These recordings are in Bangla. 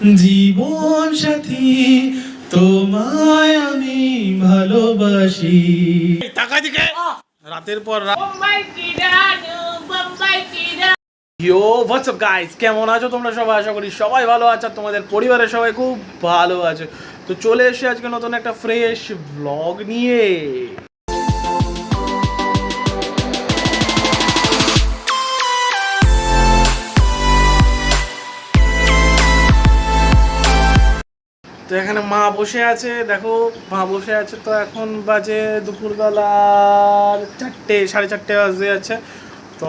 জীবন সাথী তোমায় আমি ভালোবাসি। টাকা দিকে রাতের পর রাত। ইয়ো হোয়াটস আপ গাইস, কেমন আছো তোমরা সবাই? আশা করি সবাই ভালো আছো, তোমাদের পরিবারের সবাই খুব ভালো আছে। তো চলে এসে আজকে নতুন একটা ফ্রেশ ব্লগ নিয়ে। তো এখানে মা বসে আছে, দেখো মা বসে আছে। তো এখন বাজে দুপুরবেলার 4টে, 4:30 বাজে যাচ্ছে। তো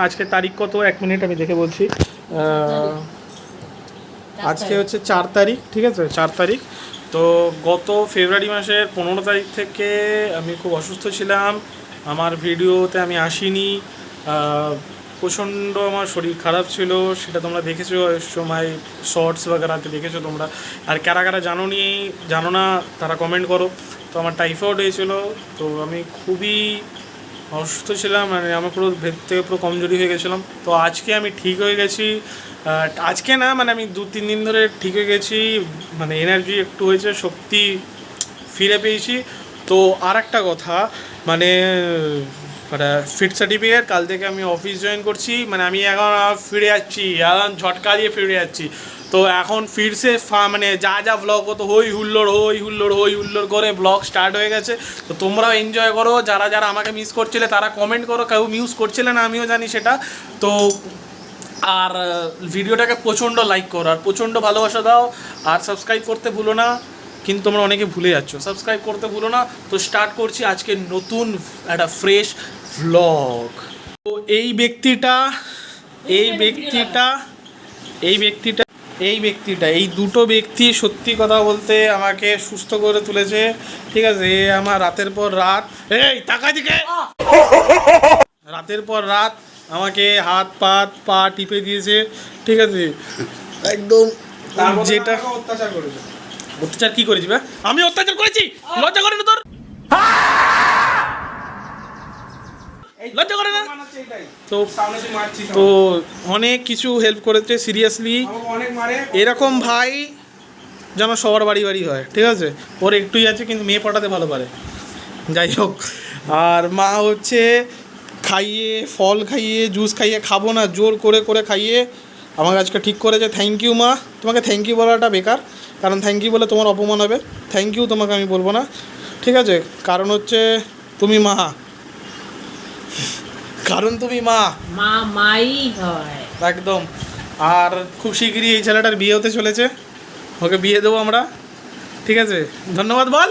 আজকে তারিখ কত, 1 মিনিট আমি দেখে বলছি। আজকে হচ্ছে 4 তারিখ, ঠিক আছে, 4 তারিখ। তো গত ফেব্রুয়ারি মাসের 15 তারিখ থেকে আমি খুব অসুস্থ ছিলাম, আমার ভিডিওতে আমি আসিনি। প্রচণ্ড আমার শরীর খারাপ ছিল, সেটা তোমরা দেখেছো সময় শর্টস বাগেরাতে দেখেছো তোমরা। আর কারা কারা জানো না তারা কমেন্ট করো। তো আমার টাইফয়েড হয়েছিল, তো আমি খুবই অসুস্থ ছিলাম, মানে আমার পুরো ভেতর থেকে পুরো কমজোরি হয়ে গেছিলাম। তো আজকে আমি ঠিক হয়ে গেছি, আজকে না মানে আমি 2-3 দিন ধরে ঠিক হয়ে গেছি, মানে এনার্জি একটু হয়েছে, শক্তি ফিরে পেয়েছি। তো আর একটা কথা, মানে ফিট সার্টিফিকেট, কাল থেকে আমি অফিস জয়েন করছি, মানে আমি এখন ফিরে যাচ্ছি, এখন ঝটকা দিয়ে ফিরে যাচ্ছি। তো এখন ফিরসে মানে যা ব্লগ হতো হই হুল্লোড় করে ব্লগ স্টার্ট হয়ে গেছে। তো তোমরাও এনজয় করো, যারা আমাকে মিস করছিলে তারা কমেন্ট করো, কেউ মিস করছিলে না আমিও জানি সেটা। তো আর ভিডিওটাকে প্রচণ্ড লাইক করো আর প্রচণ্ড ভালোবাসা দাও, আর সাবস্ক্রাইব করতে ভুলো না, কিন্তু তোমরা অনেকে ভুলে যাচ্ছ, সাবস্ক্রাইব করতে ভুলো না। তো স্টার্ট করছি আজকে নতুন একটা ফ্রেশ ভ্লগ। তো এই ব্যক্তিটা এই দুটো ব্যক্তি সত্যি কথা বলতে আমাকে সুস্থ করে তুলেছে, ঠিক আছে। আমার রাতের পর রাত, রাতের পর রাত আমাকে হাত পা টিপে দিয়েছে, ঠিক আছে, একদম। যেটা অত্যাচার কি করেছি বা আমি অত্যাচার করেছি? লজ্জা করে না তোর? লজ্জা করে না? তো অনেক কিছু হেল্প করেছে সিরিয়াসলি। এরকম ভাই যেন সবার বাড়ি হয়, ঠিক আছে। ওর একটুই আছে, কিন্তু মেয়ে পটাতে ভালো পারে, যাই হোক। আর মা হচ্ছে খাইয়ে, ফল খাইয়ে, জুস খাইয়ে, খাবো না জোর করে খাইয়ে আমাকে আজকে ঠিক করেছে। থ্যাংক ইউ মা। তোমাকে থ্যাংক ইউ বলাটা বেকার, কারণ থ্যাংক ইউ বলে তোমার অপমান হবে। থ্যাংক ইউ তোমাকে আমি বলবো না, ঠিক আছে, কারণ হচ্ছে তুমি মা, মাই হয় একদম। আর খুব শিগগিরই এই ছেলেটার বিয়ে হতে চলেছে, ওকে বিয়ে দেবো আমরা, ঠিক আছে। ধন্যবাদ বল।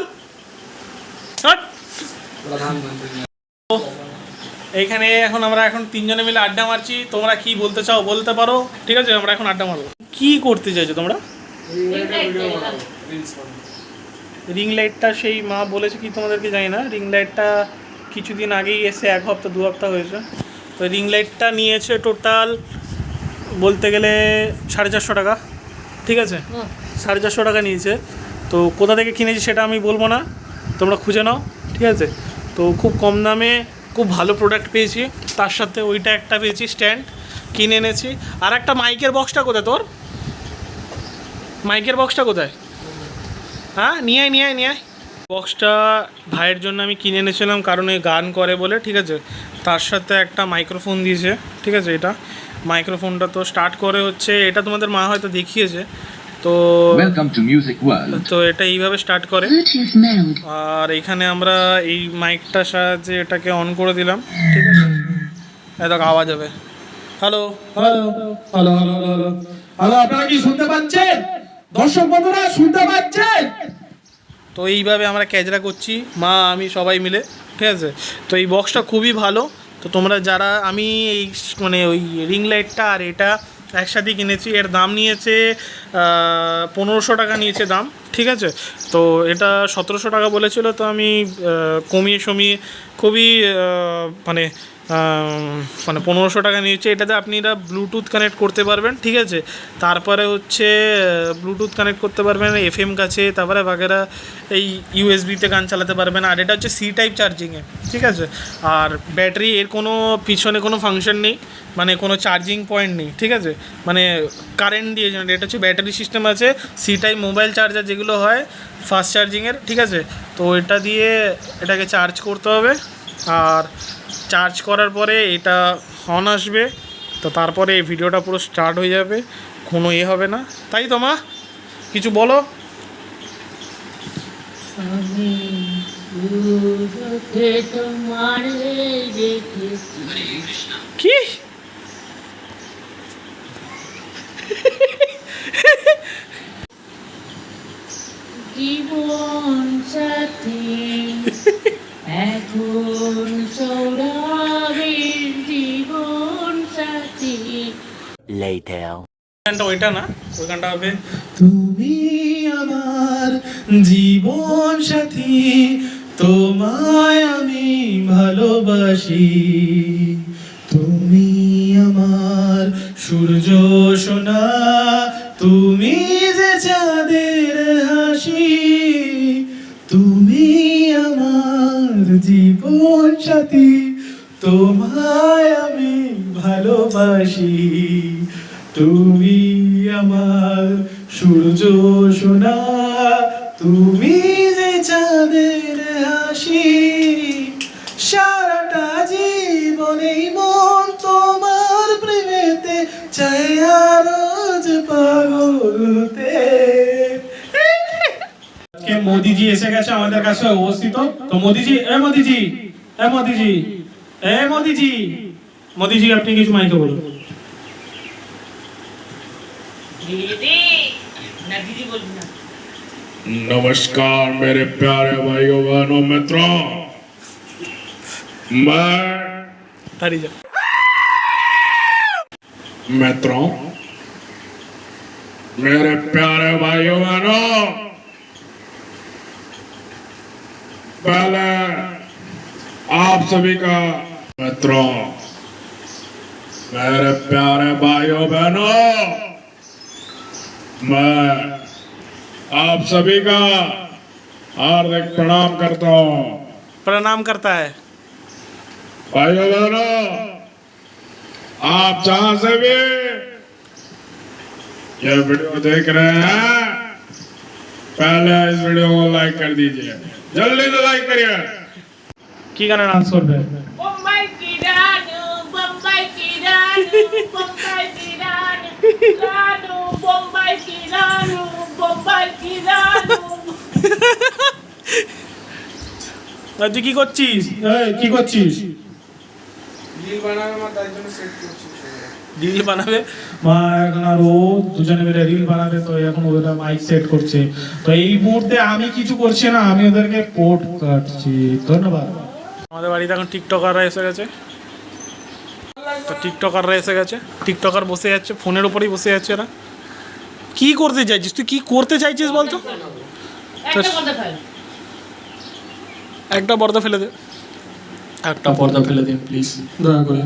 এইখানে এখন আমরা 3 জনে মিলে আড্ডা মারছি। তোমরা কি বলতে চাও বলতে পারো, ঠিক আছে। আমরা এখন আড্ডা মারবো। কি করতে চাইছো তোমরা? রিং লাইটটা সেই মা বলেছে কি তোমাদেরকে, জানি না। রিং লাইটটা কিছুদিন আগেই এসে 1 হপ্তাহ 2 হপ্তাহ হয়েছে। তো রিং লাইটটা নিয়েছে টোটাল বলতে গেলে 450 টাকা, ঠিক আছে। 450 টাকা নিয়েছে। তো কোথা থেকে কিনেছি সেটা আমি বলবো না, তোমরা খুঁজে নাও, ঠিক আছে। তো খুব কম দামে খুব ভালো প্রোডাক্ট পেয়েছি, তার সাথে ওইটা একটা পেয়েছি, স্ট্যান্ড কিনে এনেছি। আর একটা মাইকের বক্সটা কোথায় তোর? মাইকের বক্সটা কোথায়? হ্যাঁ, নিয়ে আয়। বক্সটা ভাইয়ের জন্য আমি কিনে এনেছিলাম, কারণ এই গান করে বলে, ঠিক আছে। তার সাথে একটা মাইক্রোফোন দিয়েছে, ঠিক আছে। এটা মাইক্রোফোনটা তো স্টার্ট করে হচ্ছে, এটা তোমাদের মা হয়তো দেখিয়েছে। তো তো এটা এইভাবে স্টার্ট করে। আর এখানে আমরা এই মাইকটার সাহায্যে এটাকে অন করে দিলাম, ঠিক আছে। এত আওয়াজ হবে। হ্যালো, আপনারা কি শুনতে পাচ্ছেন? দর্শক বন্ধুরা শুনতে পাচ্ছেন? তো এইভাবে আমরা ক্যাজরা করছি, মা আমি সবাই মিলে, ঠিক আছে। তো এই বক্সটা খুবই ভালো। তো তোমরা যারা, আমি এই মানে ওই রিং লাইটটা আর এটা একসাথে কিনেছি, এর দাম নিয়েছে 1500 টাকা নিয়েছে দাম, ঠিক আছে। তো এটা 1700 টাকা বলেছিল, তো আমি কমিয়ে খুবই মানে মানে 1500 টাকা নিয়েছে। এটাতে আপনারা ব্লুটুথ কানেক্ট করতে পারবেন, ঠিক আছে। তারপরে হচ্ছে ব্লুটুথ কানেক্ট করতে পারবেন FM কাছে, তারপরে বাগেরা এই USB-তে গান চালাতে পারবেন। আর এটা হচ্ছে C টাইপ চার্জিংয়ে, ঠিক আছে। আর ব্যাটারি এর কোনো পিছনে কোনো ফাংশন নেই, মানে কোনো চার্জিং পয়েন্ট নেই, ঠিক আছে। মানে কারেন্ট দিয়ে এটা হচ্ছে ব্যাটারি সিস্টেম আছে, C টাইপ মোবাইল চার্জার যেগুলো হয় ফাস্ট চার্জিংয়ের, ঠিক আছে। তো এটা দিয়ে এটাকে চার্জ করতে হবে। আর চার্জ করার পরে এটা অন আসবে, তো তারপরে এই ভিডিওটা পুরো স্টার্ট হয়ে যাবে, কোনো হবে না। তাই তো মা, কিছু বলো। আমি তোমার কি জীবন সাথী এখন সৌরভের জীবন সাথী। গানটা ওইটা না, ওই গানটা হবে তুমি আমার জীবন সাথী, তোমায় আমি ভালোবাসি, তুমি আমার সূর্য সোনা, তুমি যে চাঁদের হাসি, তুমি আমার জীবন সাথী, তোমায় আমি ভালোবাসি, তুমি আমার সূর্য সোনা, তুমি যে চাঁদের হাসি, সারাটা জীবনেই মন তোমার প্রেমেতে চাই আরো যে পাগল হতে। আজকে মোদিজি এসে গেছে আমাদের কাছে অবস্থিত। তো মোদিজি, মোদিজি, মোদিজি, মোদিজি, মোদিজি আপনি কিছু মাইকে বলুন। नमस्कार मेरे प्यारे भाइयों बहनों मित्रों, मित्रों मेरे प्यारे भाइयों बहनों, पहले आप सभी का, मित्रों मेरे प्यारे भाइयों बहनों, मैं आप सभी का हार्दिक प्रणाम करता हूँ। प्रणाम करता है। भाइयों बहनों, आप जहां से भी ये वीडियो देख रहे हैं, पहले इस वीडियो को लाइक कर दीजिए, जल्दी से लाइक करिए। কি গানে ডান্স করবে? বোম্বাই কি রানু, বোম্বাই কি রানু, বোম্বাই কি রানু, রানু বোম্বাই কি রানু, বোম্বাই কি রানু। তুই কি করছিস? কি করছিস? রিল বানাবে মা, তার জন্য সেট করছি। রিল বানাবে মা, এখন আর ও দুজনে মিলে রিল বানাবে। তো এখন ওরা মাইক সেট করছে। তো এই মুহূর্তে আমি কিছু করছি না, আমি ওদেরকে কোড কাটছি। ধন্যবাদ। আমাদের বাড়িতে এখন টিকটকাররা এসে গেছে। তো টিকটকাররা এসে গেছে, টিকটকার বসে যাচ্ছে, ফোনের উপরেই বসে যাচ্ছে এরা। কি করতে চাইছিস তুই? কি করতে চাইছিস বলতো? একটা পর্দা ফেলে দে, একটা পর্দা ফেলে দিন প্লিজ, দয়া করে,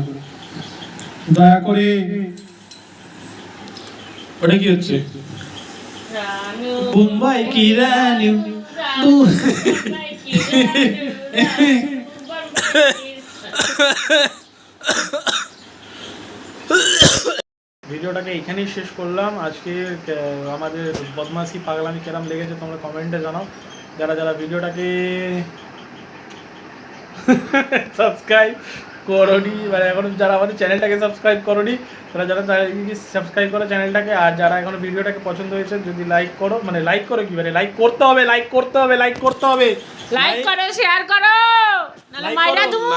দয়া করে। ওটা কি হচ্ছে? রানু বোম্বাই কি রানু, বোম্বাই কি রানু, ভিডিওটাকে এখানেই শেষ করলাম। আজকে আমাদের বদমাশি পাগলামি কেরাম লেগেছে তোমরা কমেন্টে জানাও। যারা যারা ভিডিওটাকে সাবস্ক্রাইব করোনি, মানে এখন যারা আমাদের চ্যানেলটাকে সাবস্ক্রাইব করোনি, তারা যারা সাবস্ক্রাইব করো চ্যানেলটাকে। আর যারা এখন ভিডিওটাকে পছন্দ হয়েছে যদি লাইক করো, মানে লাইক করো কি, মানে লাইক করতে হবে, লাইক করতে হবে, লাইক করতে হবে, লাইক করো, শেয়ার করো, নালে মাইরা দুমু।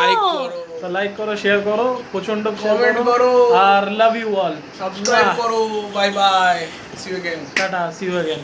তো লাইক করো, শেয়ার করো, প্রচন্ড কমেন্ট করো, আর লাভ ইউ অল, সাবস্ক্রাইব করো। Bye bye, see you again, tata, see you again.